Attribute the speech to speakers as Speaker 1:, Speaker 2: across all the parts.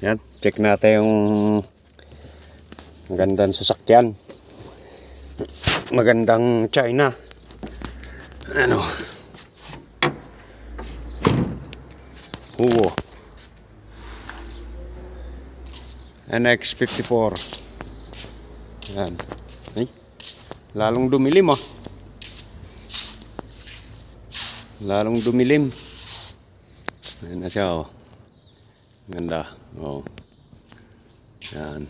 Speaker 1: Yan, check natin yung magandang sasakyan. Magandang China. Ano? Huwo. NX54. Yan. Ay, lalong dumilim ah. Lalong dumilim. Ayan na siya oh. Ganda. Oh. Yan.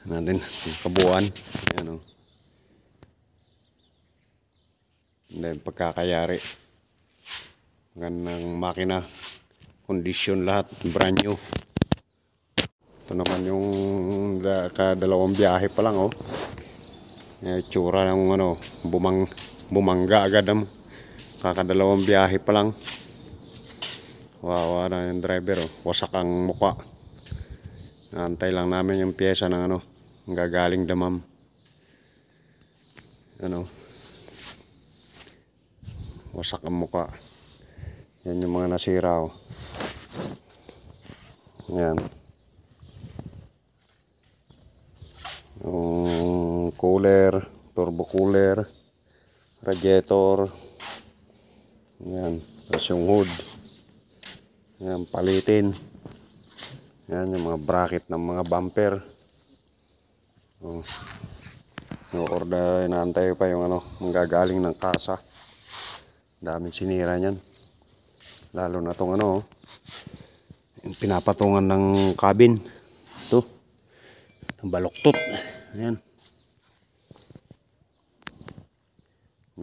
Speaker 1: Natin yung kabuuan. Yan oh. Then pagkakayari. Magandang makina. Kondisyon lahat. Brand new. Ito naman yung kadalawang biyahe pa lang oh. Tsura ng ano, bumangga agad ang kakadalawang biyahe pa lang. Wawa na yung driver oh. Wasak ang mukha. Naantay lang namin yung pyesa ng ano, gagaling damam. Ano, wasak ang mukha. Yan yung mga nasira oh. Yan. Yung cooler, turbo cooler, radiator. Yan, tapos yung hood. Yan, palitin. Yan, yung mga bracket ng mga bumper. Oh. Yung order, inaantay pa yung ano, manggagaling ng kasa. Daming sinira niyan. Lalo na tong ano, yung pinapatungan ng cabin. Ito, ang baluktot. Ayan.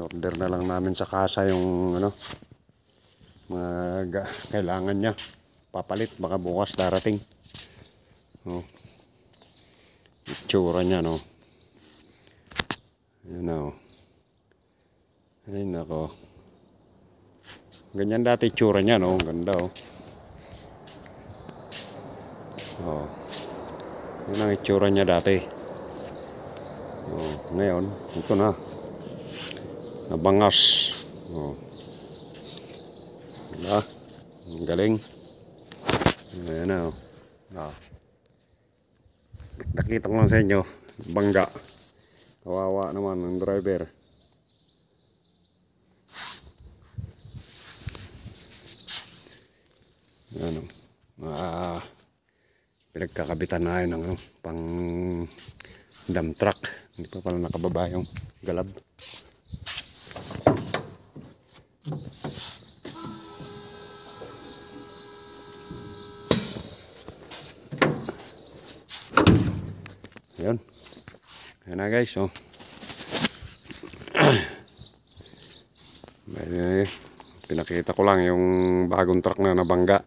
Speaker 1: Order na lang namin sa kasa yung ano, mga kailangan niya. Papalit, baka bukas darating. Oh. Itsura niya no. Ayan o. Ay nako. Ganyan dati itsura niya no. Ganda oh. Oh. Yan ang itsura niya dati. Oh, ngayon, ito na. Nabangas. Oh. Diba? Ang galing. Ayan na oh. Ah. Nakita ko lang sa inyo. Bangga. Kawawa naman ang driver. Ano? Pinagkakabitan na yun ng ano, pang dump truck. Hindi pa pala nakababa yung galab. Ayan. Ayan na guys. Oh. Pinakita ko lang yung bagong truck na nabangga.